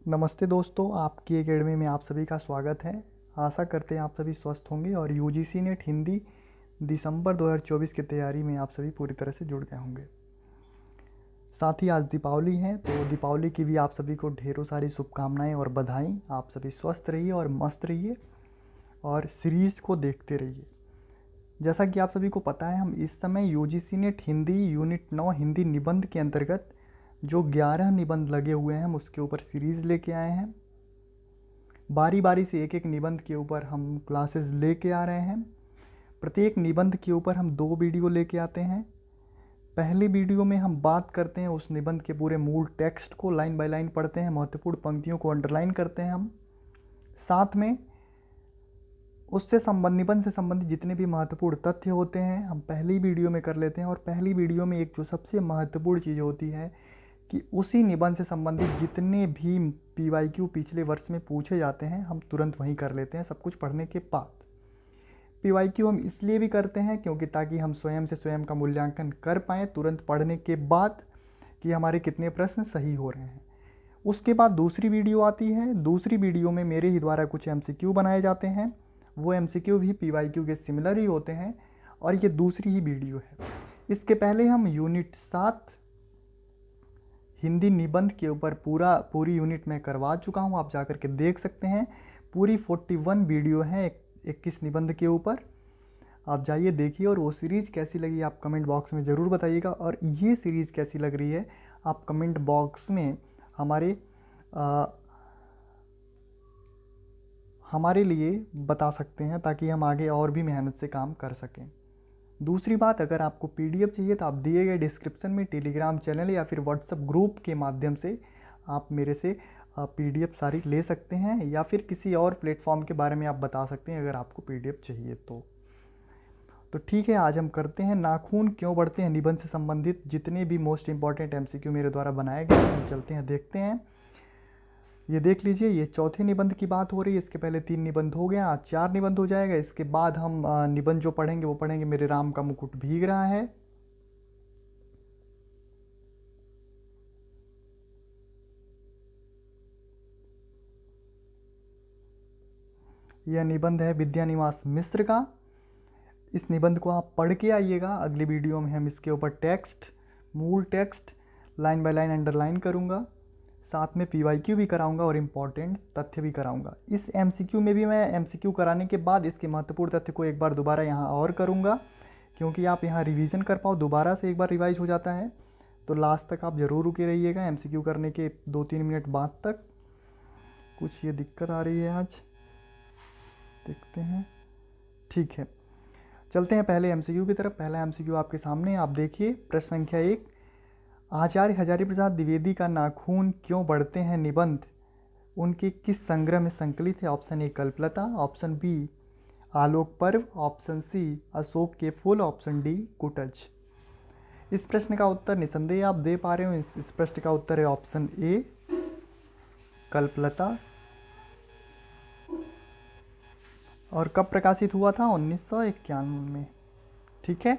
नमस्ते दोस्तों, आपकी एकेडमी में आप सभी का स्वागत है। आशा करते हैं आप सभी स्वस्थ होंगे और यूजीसी नेट हिंदी दिसंबर 2024 की तैयारी में आप सभी पूरी तरह से जुड़ गए होंगे। साथ ही आज दीपावली है, तो दीपावली की भी आप सभी को ढेरों सारी शुभकामनाएं और बधाई। आप सभी स्वस्थ रहिए और मस्त रहिए और सीरीज़ को देखते रहिए। जैसा कि आप सभी को पता है, हम इस समय UGC net Hindi unit 9 Hindi निबंध के अंतर्गत जो 11 निबंध लगे हुए हैं हम उसके ऊपर सीरीज़ लेके आए हैं। बारी बारी से एक एक निबंध के ऊपर हम क्लासेस लेके आ रहे हैं। प्रत्येक निबंध के ऊपर हम 2 वीडियो लेके आते हैं। पहले वीडियो में हम बात करते हैं उस निबंध के पूरे मूल टेक्स्ट को, लाइन बाय लाइन पढ़ते हैं, महत्वपूर्ण पंक्तियों को अंडरलाइन करते हैं हम। साथ में उससे निबंध से संबंधित जितने भी महत्वपूर्ण तथ्य होते हैं हम पहली वीडियो में कर लेते हैं। और पहली वीडियो में एक जो सबसे महत्वपूर्ण चीज़ होती है कि उसी निबंध से संबंधित जितने भी पीवाईक्यू पिछले वर्ष में पूछे जाते हैं हम तुरंत वहीं कर लेते हैं, सब कुछ पढ़ने के बाद। पीवाईक्यू हम इसलिए भी करते हैं क्योंकि ताकि हम स्वयं से स्वयं का मूल्यांकन कर पाएँ तुरंत पढ़ने के बाद कि हमारे कितने प्रश्न सही हो रहे हैं। उसके बाद दूसरी वीडियो आती है। दूसरी वीडियो में मेरे ही द्वारा कुछ MCQ बनाए जाते हैं। वो MCQ भी पीवाईक्यू के सिमिलर ही होते हैं और ये दूसरी ही वीडियो है। इसके पहले हम यूनिट 7 हिंदी निबंध के ऊपर पूरी यूनिट में करवा चुका हूँ, आप जाकर के देख सकते हैं। पूरी 41 वीडियो हैं 21 निबंध के ऊपर। आप जाइए देखिए और वो सीरीज़ कैसी लगी आप कमेंट बॉक्स में ज़रूर बताइएगा। और ये सीरीज़ कैसी लग रही है आप कमेंट बॉक्स में हमारे लिए बता सकते हैं ताकि हम आगे और भी मेहनत से काम कर सकें। दूसरी बात, अगर आपको PDF चाहिए तो आप दिए गए डिस्क्रिप्शन में टेलीग्राम चैनल या फिर व्हाट्सएप ग्रुप के माध्यम से आप मेरे से PDF सारी ले सकते हैं, या फिर किसी और प्लेटफॉर्म के बारे में आप बता सकते हैं अगर आपको PDF चाहिए तो ठीक है। आज हम करते हैं नाखून क्यों बढ़ते हैं निबंध से संबंधित जितने भी मोस्ट इंपॉर्टेंट MCQ मेरे द्वारा बनाए गए हैं हम चलते हैं देखते हैं। ये देख लीजिए, ये चौथे निबंध की बात हो रही है। इसके पहले 3 निबंध हो गए, आज 4 निबंध हो जाएगा। इसके बाद हम निबंध जो पढ़ेंगे वो पढ़ेंगे मेरे राम का मुकुट भीग रहा है। यह निबंध है विद्यानिवास मिश्र का। इस निबंध को आप पढ़ के आइएगा। अगली वीडियो में हम इसके ऊपर मूल text line by line underline करूँगा, साथ में PYQ भी कराऊंगा और इम्पॉर्टेंट तथ्य भी कराऊंगा। इस MCQ में भी मैं MCQ कराने के बाद इसके महत्वपूर्ण तथ्य को एक बार दोबारा यहाँ और करूँगा, क्योंकि आप यहाँ रिवीजन कर पाओ, दोबारा से एक बार रिवाइज हो जाता है। तो लास्ट तक आप ज़रूर रुके रहिएगा MCQ करने के 2-3 मिनट बाद तक। कुछ ये दिक्कत आ रही है आज, देखते हैं। ठीक है, चलते हैं पहले MCQ की तरफ। पहला MCQ आपके सामने, आप देखिए। प्रश्न संख्या 1, आचार्य हजारी प्रसाद द्विवेदी का नाखून क्यों बढ़ते हैं निबंध उनके किस संग्रह में संकलित है? Option A Kalpalata, option B Alok Parv, option सी अशोक के फूल, ऑप्शन डी कुटज। इस प्रश्न का उत्तर निसंदेह आप दे पा रहे हो। इस प्रश्न का उत्तर है ऑप्शन ए कल्पलता। और कब प्रकाशित हुआ था? 1951 में। ठीक है,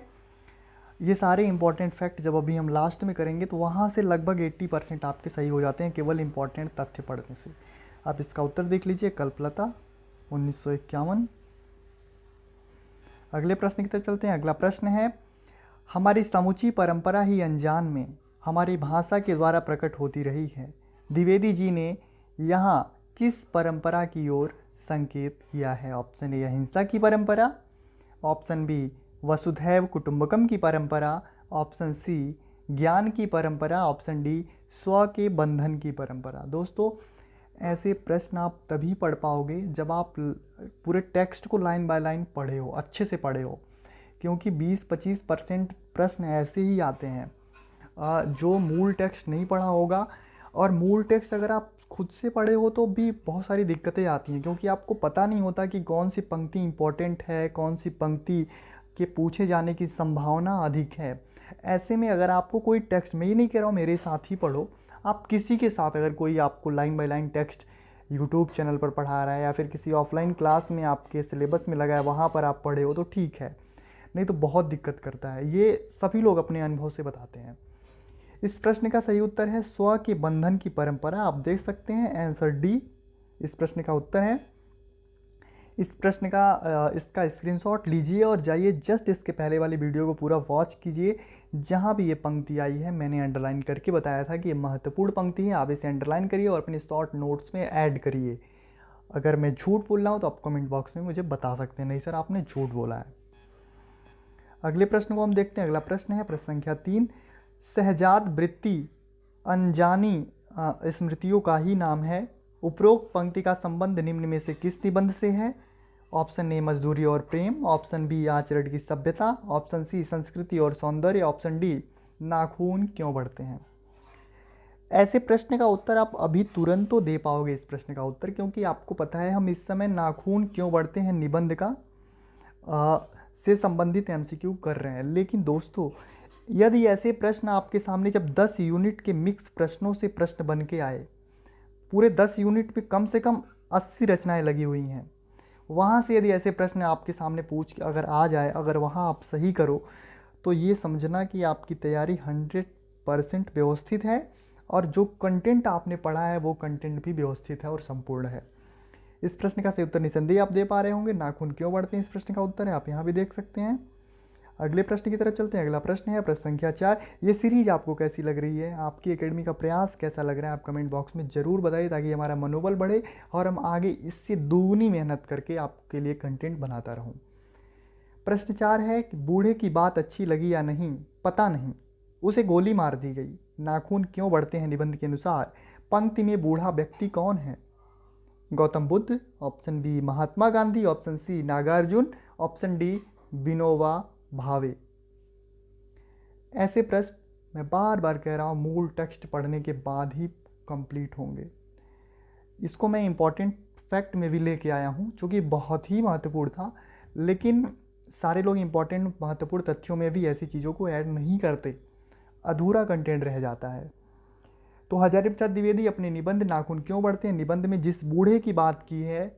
ये सारे इंपॉर्टेंट फैक्ट जब अभी हम लास्ट में करेंगे तो वहाँ से लगभग 80% आपके सही हो जाते हैं केवल इंपॉर्टेंट तथ्य पढ़ने से। आप इसका उत्तर देख लीजिए, कल्पलता 1951। अगले प्रश्न की तरफ चलते हैं। अगला प्रश्न है, हमारी समूची परंपरा ही अनजान में हमारी भाषा के द्वारा प्रकट होती रही है। द्विवेदी जी ने यहाँ किस परंपरा की ओर संकेत किया है? ऑप्शन ए अहिंसा की परंपरा, ऑप्शन बी वसुधैव कुटुंबकम की परंपरा, ऑप्शन सी ज्ञान की परंपरा, ऑप्शन डी स्व के बंधन की परंपरा। दोस्तों, ऐसे प्रश्न आप तभी पढ़ पाओगे जब आप पूरे टेक्स्ट को लाइन बाय लाइन पढ़े हो, अच्छे से पढ़े हो, क्योंकि 20-25% प्रश्न ऐसे ही आते हैं जो मूल टेक्स्ट नहीं पढ़ा होगा। और मूल टेक्स्ट अगर आप खुद से पढ़े हो तो भी बहुत सारी दिक्कतें आती हैं, क्योंकि आपको पता नहीं होता कि कौन सी पंक्ति इंपॉर्टेंट है, कौन सी पंक्ति के पूछे जाने की संभावना अधिक है। ऐसे में अगर आपको कोई टेक्स्ट, मैं ये नहीं कह रहा हूँ मेरे साथ ही पढ़ो, आप किसी के साथ अगर कोई आपको line by line text YouTube channel पर पढ़ा रहा है या फिर किसी ऑफलाइन क्लास में आपके सिलेबस में लगा है वहाँ पर आप पढ़े हो तो ठीक है, नहीं तो बहुत दिक्कत करता है। ये सभी लोग अपने अनुभव से बताते हैं। इस प्रश्न का सही उत्तर है स्व के बंधन की परंपरा। आप देख सकते हैं आंसर डी इस प्रश्न का उत्तर है। इस प्रश्न का इसका स्क्रीनशॉट लीजिए और जाइए जस्ट इसके पहले वाली वीडियो को पूरा वॉच कीजिए। जहाँ भी ये पंक्ति आई है मैंने अंडरलाइन करके बताया था कि ये महत्वपूर्ण पंक्ति है, आप इसे अंडरलाइन करिए और अपने शॉर्ट नोट्स में ऐड करिए। अगर मैं झूठ बोल रहा हूँ तो आप कमेंट बॉक्स में मुझे बता सकते हैं, नहीं सर आपने झूठ बोला है। अगले प्रश्न को हम देखते हैं। अगला प्रश्न है प्रश्न संख्या 3, सहजात वृत्ति अनजानी स्मृतियों का ही नाम है। उपरोक्त पंक्ति का संबंध निम्न में से किस निबंध से है? ऑप्शन ए मजदूरी और प्रेम, ऑप्शन बी आचरण की सभ्यता, ऑप्शन सी संस्कृति और सौंदर्य, ऑप्शन डी नाखून क्यों बढ़ते हैं। ऐसे प्रश्न का उत्तर आप अभी तुरंत तो दे पाओगे इस प्रश्न का उत्तर, क्योंकि आपको पता है हम इस समय नाखून क्यों बढ़ते हैं निबंध का से संबंधित एमसीक्यू कर रहे हैं। लेकिन दोस्तों यदि ऐसे प्रश्न आपके सामने जब 10 यूनिट के मिक्स प्रश्नों से प्रश्न बन के आए, पूरे 10 यूनिट पे कम से कम 80 रचनाएं लगी हुई हैं, वहाँ से यदि ऐसे प्रश्न आपके सामने पूछ के अगर आ जाए, अगर वहाँ आप सही करो तो ये समझना कि आपकी तैयारी 100% व्यवस्थित है और जो कंटेंट आपने पढ़ा है वो कंटेंट भी व्यवस्थित है और संपूर्ण है। इस प्रश्न का सही उत्तर निसंदेह आप दे पा रहे होंगे, नाखून क्यों बढ़ते हैं इस प्रश्न का उत्तर है, आप यहाँ भी देख सकते हैं। अगले प्रश्न की तरफ चलते हैं। अगला प्रश्न है प्रश्न संख्या 4, ये सीरीज आपको कैसी लग रही है, आपकी एकेडमी का प्रयास कैसा लग रहा है, आप कमेंट बॉक्स में ज़रूर बताइए ताकि हमारा मनोबल बढ़े और हम आगे इससे दोगुनी मेहनत करके आपके लिए कंटेंट बनाता रहूं। प्रश्न 4 है कि बूढ़े की बात अच्छी लगी या नहीं, पता नहीं, उसे गोली मार दी गई, नाखून क्यों बढ़ते हैं निबंध के अनुसार। पंक्ति में बूढ़ा व्यक्ति कौन है? Gautam Buddha, option B Mahatma Gandhi, option C Nagarjun, option D Vinoba Bhave. ऐसे प्रश्न मैं बार बार कह रहा हूँ मूल टेक्स्ट पढ़ने के बाद ही कंप्लीट होंगे। इसको मैं इम्पॉर्टेंट फैक्ट में भी लेके आया हूँ जो कि बहुत ही महत्वपूर्ण था, लेकिन सारे लोग इम्पॉर्टेंट महत्वपूर्ण तथ्यों में भी ऐसी चीज़ों को ऐड नहीं करते, अधूरा कंटेंट रह जाता है। तो हजारी प्रसाद द्विवेदी अपने निबंध नाखून क्यों बढ़ते हैं निबंध में जिस बूढ़े की बात की है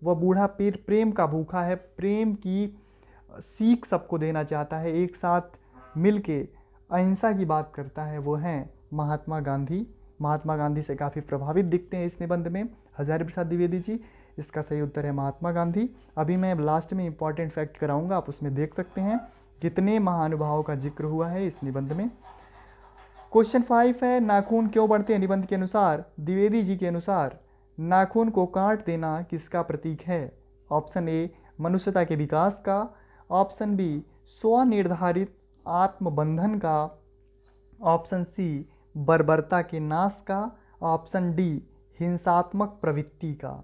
वह बूढ़ा पीर प्रेम का भूखा है, प्रेम की सीख सबको देना चाहता है, एक साथ मिलके अहिंसा की बात करता है, वो हैं महात्मा गांधी। महात्मा गांधी से काफ़ी प्रभावित दिखते हैं इस निबंध में हजारी प्रसाद द्विवेदी जी। इसका सही उत्तर है महात्मा गांधी। अभी मैं लास्ट में इंपॉर्टेंट फैक्ट कराऊंगा, आप उसमें देख सकते हैं कितने महानुभावों का जिक्र हुआ है इस निबंध में। क्वेश्चन 5 है नाखून क्यों बढ़ते हैं निबंध के अनुसार। द्विवेदी जी के अनुसार नाखून को काट देना किसका प्रतीक है? ऑप्शन ए मनुष्यता के विकास का, ऑप्शन बी स्वनिर्धारित आत्मबंधन का, ऑप्शन सी बर्बरता के नाश का, ऑप्शन डी हिंसात्मक प्रवृत्ति का।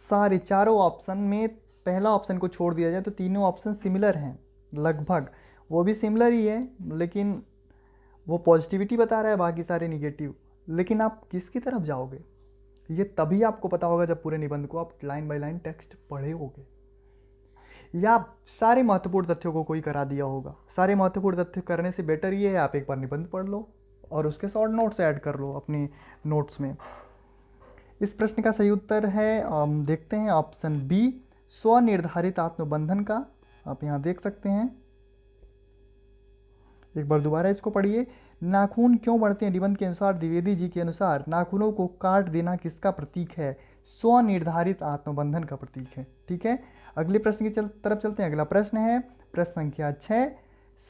सारे चारों ऑप्शन में पहला ऑप्शन को छोड़ दिया जाए तो तीनों ऑप्शन सिमिलर हैं लगभग, वो भी सिमिलर ही है लेकिन वो पॉजिटिविटी बता रहा है, बाकी सारे निगेटिव। लेकिन आप किसकी तरफ जाओगे ये तभी आपको पता होगा जब पूरे निबंध को आप लाइन बाय लाइन टेक्स्ट पढ़े होगे या सारे महत्वपूर्ण तथ्यों को कोई करा दिया होगा। सारे महत्वपूर्ण तथ्य करने से बेटर ये है आप एक बार निबंध पढ़ लो और उसके शॉर्ट नोट्स ऐड कर लो अपने नोट्स में। इस प्रश्न का सही उत्तर है देखते हैं ऑप्शन बी स्वनिर्धारित आत्मबंधन का। आप यहाँ देख सकते हैं, एक बार दोबारा इसको पढ़िए। नाखून क्यों बढ़ते हैं निबंध के अनुसार द्विवेदी जी के अनुसार नाखूनों को काट देना किसका प्रतीक है? स्वनिर्धारित आत्मबंधन का प्रतीक है। ठीक है, अगले प्रश्न की तरफ चलते हैं। अगला प्रश्न है प्रश्न संख्या 6,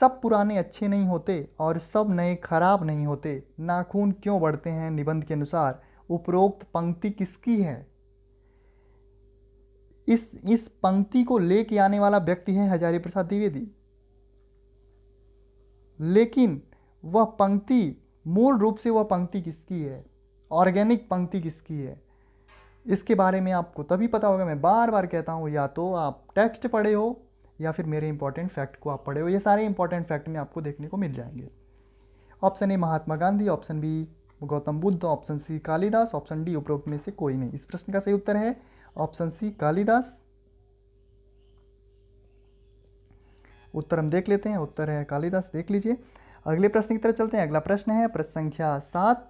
सब पुराने अच्छे नहीं होते और सब नए खराब नहीं होते, नाखून क्यों बढ़ते हैं निबंध के अनुसार। उपरोक्त पंक्ति किसकी है? इस पंक्ति को लेके आने वाला व्यक्ति है हजारी प्रसाद द्विवेदी, लेकिन वह पंक्ति मूल रूप से वह पंक्ति किसकी है, ऑर्गेनिक पंक्ति किसकी है, इसके बारे में आपको तभी पता होगा। मैं बार बार कहता हूँ या तो आप टेक्स्ट पढ़े हो या फिर मेरे इंपॉर्टेंट फैक्ट को आप पढ़े हो, ये सारे इंपॉर्टेंट फैक्ट में आपको देखने को मिल जाएंगे। Option A Mahatma Gandhi, option B Gautam Buddha, option C Kalidas, option D उपरोक्त में से कोई नहीं। इस प्रश्न का सही उत्तर है ऑप्शन सी कालिदास। उत्तर हम देख लेते हैं, उत्तर है कालिदास, देख लीजिए। अगले प्रश्न की तरफ चलते हैं। अगला प्रश्न है प्रश्न संख्या 7,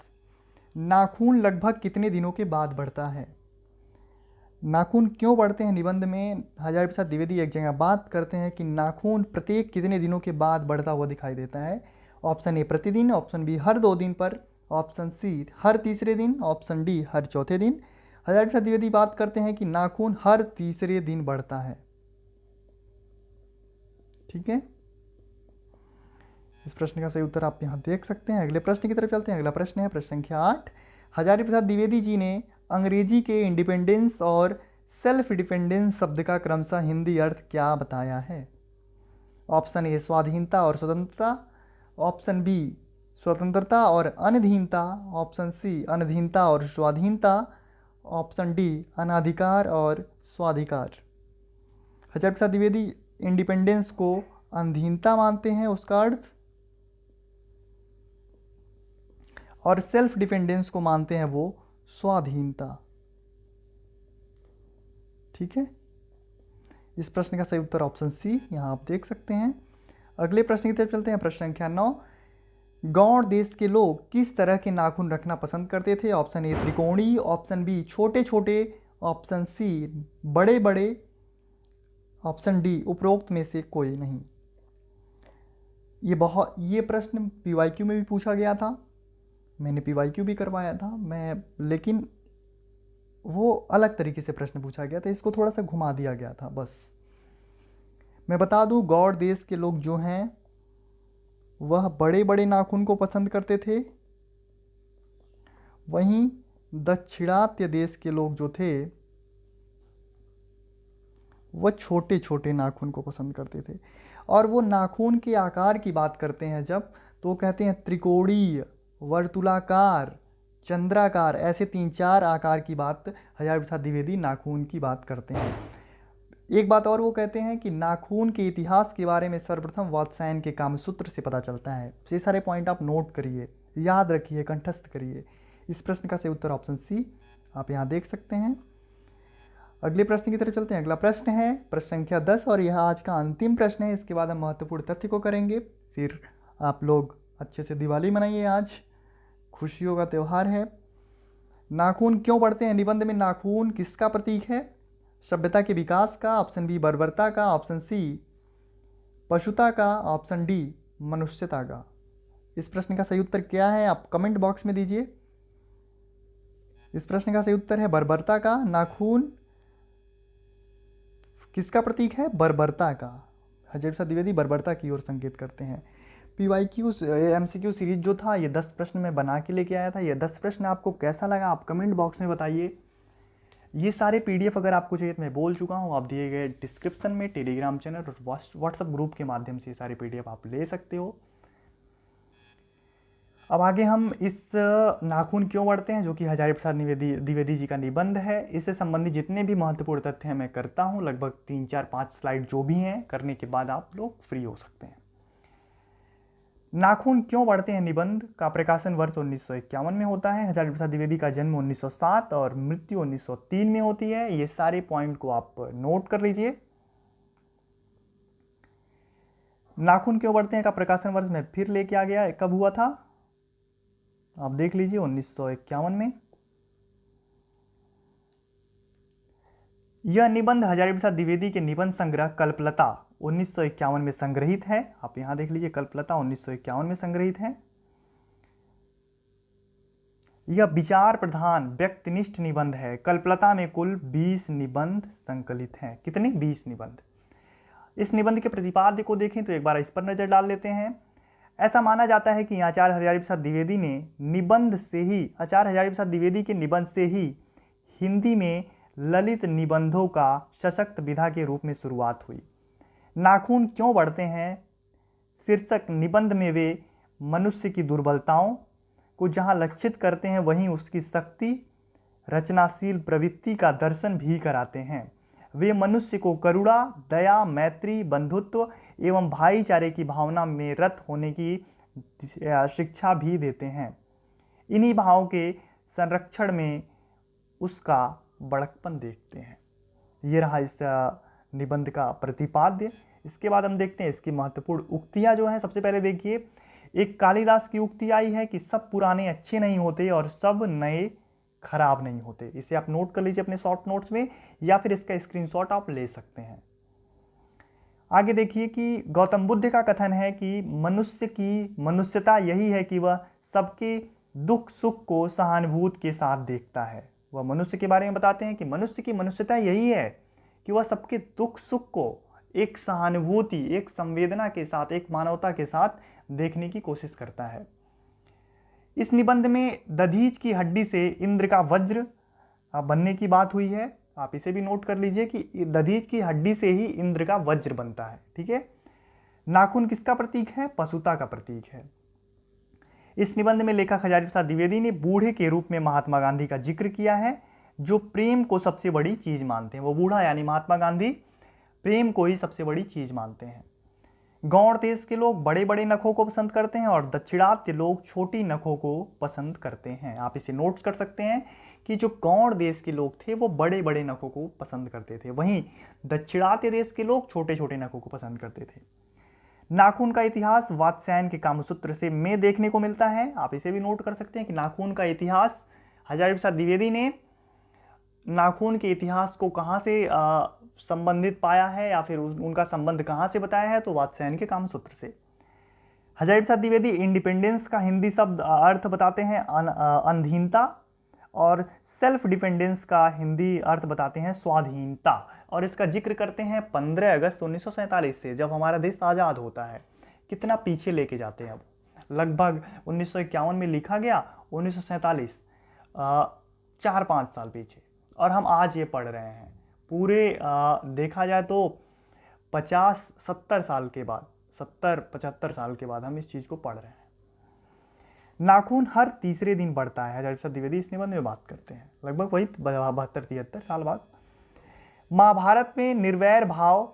नाखून लगभग कितने दिनों के बाद बढ़ता है? नाखून क्यों बढ़ते हैं निबंध में हजारी प्रसाद द्विवेदी एक जगह बात करते हैं कि नाखून प्रत्येक कितने दिनों के बाद बढ़ता हुआ दिखाई देता है ऑप्शन ए प्रतिदिन, ऑप्शन बी हर 2 दिन पर, ऑप्शन सी हर तीसरे दिन, ऑप्शन डी हर चौथे दिन। हजारी प्रसाद द्विवेदी बात करते हैं कि नाखून हर तीसरे दिन बढ़ता है। ठीक है, इस प्रश्न का सही उत्तर आप यहाँ देख सकते हैं। अगले प्रश्न की तरफ चलते हैं। अगला प्रश्न है प्रश्न संख्या 8। हजारी प्रसाद द्विवेदी जी ने अंग्रेजी के इंडिपेंडेंस और सेल्फ डिपेंडेंस शब्द का क्रमशः हिंदी अर्थ क्या बताया है? ऑप्शन ए स्वाधीनता और स्वतंत्रता, ऑप्शन बी स्वतंत्रता और अनधीनता, ऑप्शन सी अनधीनता और स्वाधीनता, ऑप्शन डी अनाधिकार और स्वाधिकार। हजारी प्रसाद द्विवेदी इंडिपेंडेंस को अनधीनता मानते हैं, उसका अर्थ, और सेल्फ डिपेंडेंस को मानते हैं वो स्वाधीनता। ठीक है, इस प्रश्न का सही उत्तर ऑप्शन सी यहाँ आप देख सकते हैं। अगले प्रश्न की तरफ चलते हैं। प्रश्न संख्या 9। गौड़ देश के लोग किस तरह के नाखून रखना पसंद करते थे? ऑप्शन ए त्रिकोणीय, ऑप्शन बी छोटे छोटे, ऑप्शन सी बड़े बड़े, ऑप्शन डी उपरोक्त में से कोई नहीं। ये प्रश्न पीवाईक्यू में भी पूछा गया था, मैंने पीवाईक्यू भी करवाया था लेकिन वो अलग तरीके से प्रश्न पूछा गया था, इसको थोड़ा सा घुमा दिया गया था। बस मैं बता दूं, गौड़ देश के लोग जो हैं वह बड़े बड़े नाखून को पसंद करते थे, वहीं दक्षिणात्य देश के लोग जो थे वह छोटे छोटे नाखून को पसंद करते थे। और वो नाखून के आकार की बात करते हैं जब, तो कहते हैं त्रिकोणीय, वर्तुलाकार, चंद्राकार, ऐसे 3-4 आकार की बात हजारी प्रसाद द्विवेदी नाखून की बात करते हैं। एक बात और वो कहते हैं कि नाखून के इतिहास के बारे में सर्वप्रथम वात्स्यायन के कामसूत्र से पता चलता है। ये सारे पॉइंट आप नोट करिए, याद रखिए, कंठस्थ करिए। इस प्रश्न का सही उत्तर ऑप्शन सी आप यहाँ देख सकते हैं। अगले प्रश्न की तरफ चलते हैं। अगला प्रश्न है प्रश्न संख्या 10 और यह आज का अंतिम प्रश्न है। इसके बाद हम महत्वपूर्ण तथ्य को करेंगे, फिर आप लोग अच्छे से दिवाली मनाइए। आज खुशियों का त्यौहार है। नाखून क्यों बढ़ते हैं? निबंध में नाखून किसका प्रतीक है? सभ्यता के विकास का, ऑप्शन बी बर्बरता का, ऑप्शन सी पशुता का, ऑप्शन डी मनुष्यता का। इस प्रश्न का सही उत्तर क्या है आप कमेंट बॉक्स में दीजिए। इस प्रश्न का सही उत्तर है बर्बरता का। नाखून किसका प्रतीक है? बर्बरता का। हजारी प्रसाद द्विवेदी बर्बरता की ओर संकेत करते हैं। पीवाईक्यू एमसीक्यू सीरीज जो था, ये 10 प्रश्न मैं बना के लेके आया था। ये 10 प्रश्न आपको कैसा लगा आप कमेंट बॉक्स में बताइए। ये सारे पीडीएफ अगर आपको चाहिए तो मैं बोल चुका हूँ, आप दिए गए डिस्क्रिप्शन में टेलीग्राम चैनल और व्हाट्सएप ग्रुप के माध्यम से ये सारे पीडीएफ आप ले सकते हो। अब आगे हम इस नाखून क्यों बढ़ते हैं, जो कि हजारी प्रसाद द्विवेदी जी का निबंध है, इससे संबंधित जितने भी महत्वपूर्ण तथ्य हैं मैं करता हूँ। लगभग 3, 4, 5 स्लाइड जो भी हैं, करने के बाद आप लोग फ्री हो सकते हैं। नाखून क्यों बढ़ते हैं निबंध का प्रकाशन वर्ष 1951 में होता है। हजारी प्रसाद द्विवेदी का जन्म 1907 और मृत्यु 1903 में होती है। ये सारे पॉइंट को आप नोट कर लीजिए। नाखून क्यों बढ़ते हैं का प्रकाशन वर्ष में फिर लेके आ गया, कब हुआ था आप देख लीजिए, 1951 में। यह निबंध हजारी प्रसाद द्विवेदी के निबंध संग्रह कल्पलता 1951 में संग्रहित है। आप यहां देख लीजिए, कल्पलता 1951 में संग्रहित है। यह विचार प्रधान व्यक्तिनिष्ठ निबंध है। कल्पलता में कुल 20 निबंध संकलित हैं। कितने? 20 निबंध। इस निबंध के प्रतिपाद्य को देखें तो एक बार इस पर नजर डाल लेते हैं। ऐसा माना जाता है कि आचार्य हजारी प्रसाद द्विवेदी के निबंध से ही हिंदी में ललित निबंधों का सशक्त विधा के रूप में शुरुआत हुई। नाखून क्यों बढ़ते हैं शीर्षक निबंध में वे मनुष्य की दुर्बलताओं को जहां लक्षित करते हैं, वहीं उसकी शक्ति, रचनाशील प्रवृत्ति का दर्शन भी कराते हैं। वे मनुष्य को करुणा, दया, मैत्री, बंधुत्व एवं भाईचारे की भावना में रत होने की शिक्षा भी देते हैं। इन्हीं भावों के संरक्षण में उसका बड़कपन देखते हैं। ये रहा इस निबंध का प्रतिपाद्य। इसके बाद हम देखते हैं इसकी महत्वपूर्ण उक्तियां जो हैं। सबसे पहले देखिए, एक कालिदास की उक्ति आई है कि सब पुराने अच्छे नहीं होते और सब नए खराब नहीं होते। इसे आप नोट कर लीजिए अपने शॉर्ट नोट्स में, या फिर इसका स्क्रीनशॉट आप ले सकते हैं। आगे देखिए कि गौतम बुद्ध का कथन है कि मनुष्य की मनुष्यता यही है कि वह सबके दुख सुख को सहानुभूति के साथ देखता है। वह मनुष्य के बारे में बताते हैं कि मनुष्य की मनुष्यता यही है कि वह सबके दुख सुख को एक सहानुभूति, एक संवेदना के साथ, एक मानवता के साथ देखने की कोशिश करता है। इस निबंध में दधीच की हड्डी से इंद्र का वज्र बनने की बात हुई है। आप इसे भी नोट कर लीजिए कि दधीच की हड्डी से ही इंद्र का वज्र बनता है। ठीक है। नाखून किसका प्रतीक है? पशुता का प्रतीक है। इस निबंध में लेखक हजारी प्रसाद द्विवेदी ने बूढ़े के रूप में महात्मा गांधी का जिक्र किया है, जो प्रेम को सबसे बड़ी चीज मानते हैं। वो बूढ़ा यानी महात्मा गांधी प्रेम को ही सबसे बड़ी चीज मानते हैं। गौड़ देश के लोग बड़े बड़े नखों को पसंद करते हैं और दक्षिणात्य लोग छोटी नखों को पसंद करते हैं। आप इसे नोट कर सकते हैं कि जो गौड़ देश के लोग थे वो बड़े बड़े नखों को पसंद करते थे, वहीं दक्षिणात्य देश के लोग छोटे छोटे नखों को पसंद करते थे। नाखून का इतिहास वात्स्यायन के कामसूत्र से में देखने को मिलता है। आप इसे भी नोट कर सकते हैं कि नाखून का इतिहास हजारी प्रसाद द्विवेदी ने नाखून के इतिहास को कहाँ से संबंधित पाया है या फिर उनका संबंध कहाँ से बताया है, तो वात्स्यायन के कामसूत्र से। हजारी प्रसाद द्विवेदी इंडिपेंडेंस का हिंदी शब्द अर्थ बताते हैं अधीनता, और सेल्फ डिपेंडेंस का हिंदी अर्थ बताते हैं स्वाधीनता, और इसका जिक्र करते हैं 15 अगस्त 1947 से, जब हमारा देश आज़ाद होता है। कितना पीछे लेके जाते हैं अब, लगभग 1951 में लिखा गया, 1947 4-5 साल पीछे, और हम आज ये पढ़ रहे हैं। पूरे देखा जाए तो 50-70 साल के बाद, 70-75 साल के बाद हम इस चीज़ को पढ़ रहे हैं। नाखून हर तीसरे दिन बढ़ता है, हजारी प्रसाद द्विवेदी इस निबंध में बात करते हैं, लगभग वही 72-73 साल बाद। महाभारत में निर्वैर भाव,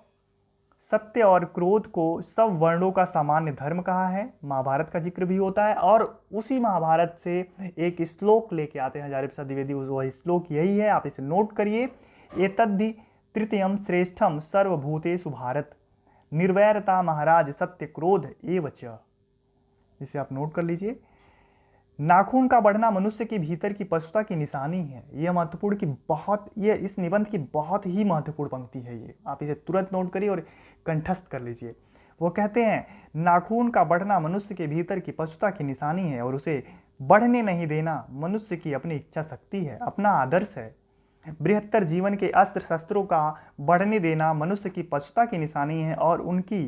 सत्य और क्रोध को सब वर्णों का सामान्य धर्म कहा है। महाभारत का जिक्र भी होता है, और उसी महाभारत से एक श्लोक लेके आते हैं हजारी प्रसाद द्विवेदी। वह श्लोक यही है, आप इसे नोट करिए। एतद्धि तृतीयम श्रेष्ठम सर्वभूतेषु भारत, निर्वैरता महाराज सत्य क्रोध एवच। इसे आप नोट कर लीजिए। नाखून का बढ़ना मनुष्य के भीतर की पशुता की निशानी है। यह महत्वपूर्ण की बहुत, यह इस निबंध की बहुत ही महत्वपूर्ण पंक्ति है। ये आप इसे तुरंत नोट करिए और कंठस्थ कर लीजिए। वो कहते हैं नाखून का बढ़ना मनुष्य के भीतर की पशुता की निशानी है, और उसे बढ़ने नहीं देना मनुष्य की अपनी इच्छा शक्ति है, अपना आदर्श है। बृहत्तर जीवन के अस्त्र शस्त्रों का बढ़ने देना मनुष्य की पशुता की निशानी है, और उनकी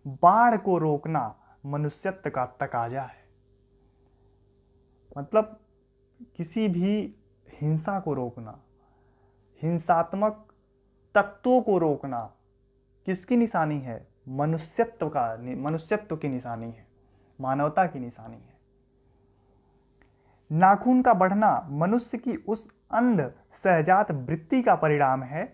बाढ़ को रोकना मनुष्यत्व का तकाजा है। मतलब किसी भी हिंसा को रोकना, हिंसात्मक तत्वों को रोकना किसकी निशानी है? मनुष्यत्व की निशानी है, मानवता की निशानी है। नाखून का बढ़ना मनुष्य की उस अंध सहजात वृत्ति का परिणाम है।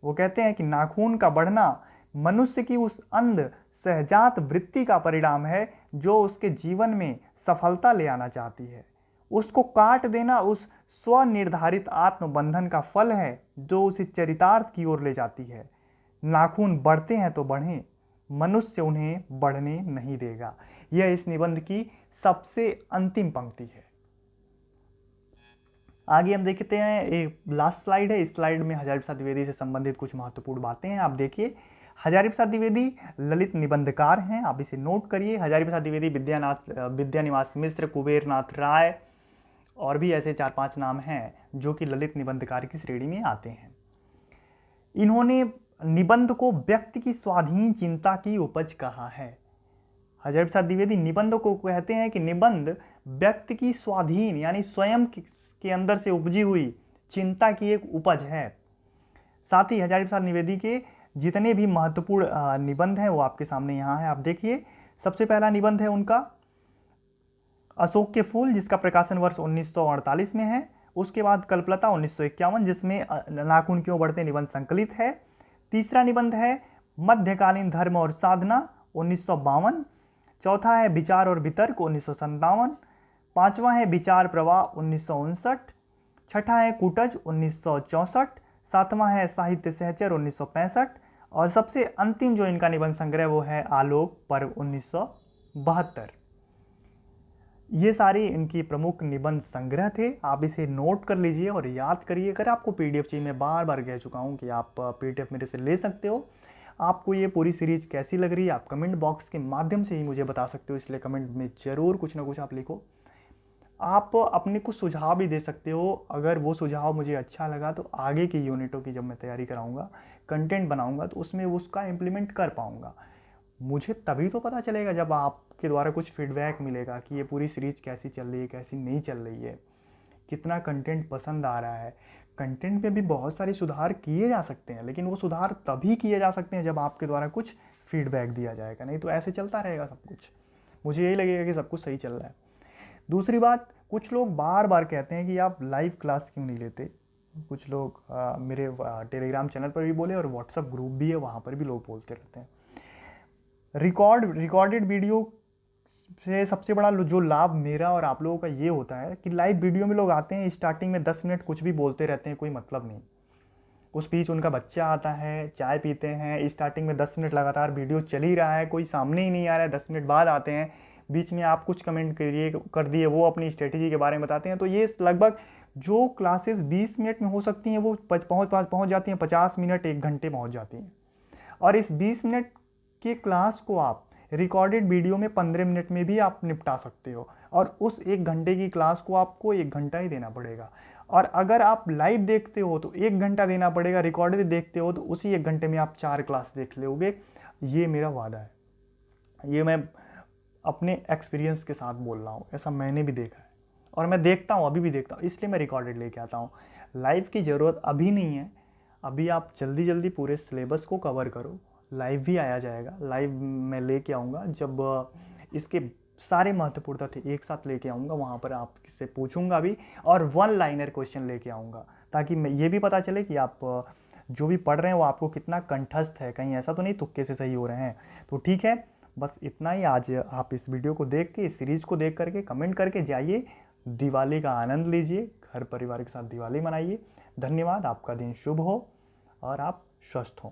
वो कहते हैं कि नाखून का बढ़ना मनुष्य की उस अंध सहजात वृत्ति का परिणाम है, जो उसके जीवन में सफलता ले आना चाहती है। उसको काट देना उस स्वनिर्धारित आत्मबंधन का फल है, जो उसे चरितार्थ की ओर ले जाती है। नाखून बढ़ते हैं तो बढ़ें, मनुष्य उन्हें बढ़ने नहीं देगा। यह इस निबंध की सबसे अंतिम पंक्ति है। आगे हम देखते हैं, एक लास्ट स्लाइड है। इस स्लाइड में हजारी प्रसाद द्विवेदी से संबंधित कुछ महत्वपूर्ण बातें हैं। आप देखिए, हजारी प्रसाद द्विवेदी ललित निबंधकार हैं। आप इसे नोट करिए। हजारी प्रसाद द्विवेदी विद्यानिवास मिश्र, कुबेरनाथ राय और भी ऐसे 4-5 नाम हैं जो कि ललित निबंधकार की श्रेणी में आते हैं। इन्होंने निबंध को व्यक्ति की स्वाधीन चिंता की उपज कहा है। हजारी प्रसाद द्विवेदी निबंध को कहते हैं कि निबंध व्यक्ति की स्वाधीन यानी स्वयं के अंदर से उपजी हुई चिंता की एक उपज है। साथ ही हजारी प्रसाद द्विवेदी के जितने भी महत्वपूर्ण निबंध हैं वो आपके सामने यहाँ है। आप देखिए, सबसे पहला निबंध है उनका अशोक के फूल, जिसका प्रकाशन वर्ष 1948 में है। उसके बाद कल्पलता 1951, जिसमें नाखून क्यों बढ़ते निबंध संकलित है। तीसरा निबंध है मध्यकालीन धर्म और साधना 1952। चौथा है विचार और वितर्क 1957। पांचवा है विचार प्रवाह 1959। छठा है कूटज 1964। सातवां है साहित्य सहचर 1965। और सबसे अंतिम जो इनका निबंध संग्रह वो है आलोक पर्व 1972। ये सारी इनकी प्रमुख निबंध संग्रह थे। आप इसे नोट कर लीजिए और याद करिए। अगर आपको पीडीएफ चाहिए, मैं बार बार कह चुका हूँ कि आप पीडीएफ मेरे से ले सकते हो। आपको ये पूरी सीरीज़ कैसी लग रही है आप कमेंट बॉक्स के माध्यम से ही मुझे बता सकते हो, इसलिए कमेंट में ज़रूर कुछ ना कुछ आप लिखो। आप अपने कुछ सुझाव भी दे सकते हो, अगर वो सुझाव मुझे अच्छा लगा तो आगे की यूनिटों की जब मैं तैयारी कराऊंगा, कंटेंट बनाऊंगा, तो उसमें उसका इम्प्लीमेंट कर पाऊंगा। मुझे तभी तो पता चलेगा जब आपके द्वारा कुछ फीडबैक मिलेगा कि ये पूरी सीरीज़ कैसी चल रही है, कैसी नहीं चल रही है, कितना कंटेंट पसंद आ रहा है। कंटेंट में भी बहुत सारे सुधार किए जा सकते हैं, लेकिन वो सुधार तभी किए जा सकते हैं जब आपके द्वारा कुछ फीडबैक दिया जाएगा, नहीं तो ऐसे चलता रहेगा सब कुछ। मुझे यही लगेगा कि सब कुछ सही चल रहा है। दूसरी बात, कुछ लोग बार बार कहते हैं कि आप लाइव क्लास क्यों नहीं लेते। कुछ लोग मेरे टेलीग्राम चैनल पर भी बोले और व्हाट्सअप ग्रुप भी है, वहाँ पर भी लोग बोलते रहते हैं। रिकॉर्डेड वीडियो से सबसे बड़ा जो लाभ मेरा और आप लोगों का ये होता है कि लाइव वीडियो में लोग आते हैं, स्टार्टिंग में 10 मिनट कुछ भी बोलते रहते हैं, कोई मतलब नहीं। उस बीच उनका बच्चा आता है, चाय पीते हैं, स्टार्टिंग में 10 मिनट लगातार वीडियो चल ही रहा है, कोई सामने ही नहीं आ रहा है, 10 मिनट बाद आते हैं, बीच में आप कुछ कमेंट कर दिए, वो अपनी स्ट्रेटेजी के बारे में बताते हैं। तो ये लगभग जो क्लासेस 20 मिनट में हो सकती हैं वो पहुंच जाती हैं 50 मिनट 1 घंटे पहुंच जाती हैं। और इस 20 मिनट के क्लास को आप रिकॉर्डेड वीडियो में 15 मिनट में भी आप निपटा सकते हो, और उस 1 घंटे की क्लास को आपको 1 घंटा ही देना पड़ेगा। और अगर आप लाइव देखते हो तो 1 घंटा देना पड़ेगा, रिकॉर्डेड देखते हो तो उसी 1 घंटे में आप 4 क्लास देख लोगे। ये मेरा वादा है, ये मैं अपने एक्सपीरियंस के साथ बोल रहा हूँ, ऐसा मैंने भी देखा है और मैं देखता हूँ, अभी भी देखता हूँ, इसलिए मैं रिकॉर्डेड लेके आता हूँ। लाइव की ज़रूरत अभी नहीं है, अभी आप जल्दी जल्दी पूरे सिलेबस को कवर करो। लाइव भी आया जाएगा, लाइव मैं लेके आऊँगा जब इसके सारे महत्वपूर्ण तथ्य एक साथ लेके आऊँगा, वहाँ पर आपसे पूछूंगा भी और 1 लाइनर क्वेश्चन लेके आऊँगा, ताकि मैं ये भी पता चले कि आप जो भी पढ़ रहे हैं वो आपको कितना कंठस्थ है, कहीं ऐसा तो नहीं तुक्के से सही हो रहे हैं। तो ठीक है, बस इतना ही आज। आप इस वीडियो को देख के, इस सीरीज़ को देख करके कमेंट करके जाइए, दिवाली का आनंद लीजिए, घर परिवार के साथ दिवाली मनाइए। धन्यवाद, आपका दिन शुभ हो और आप स्वस्थ हों।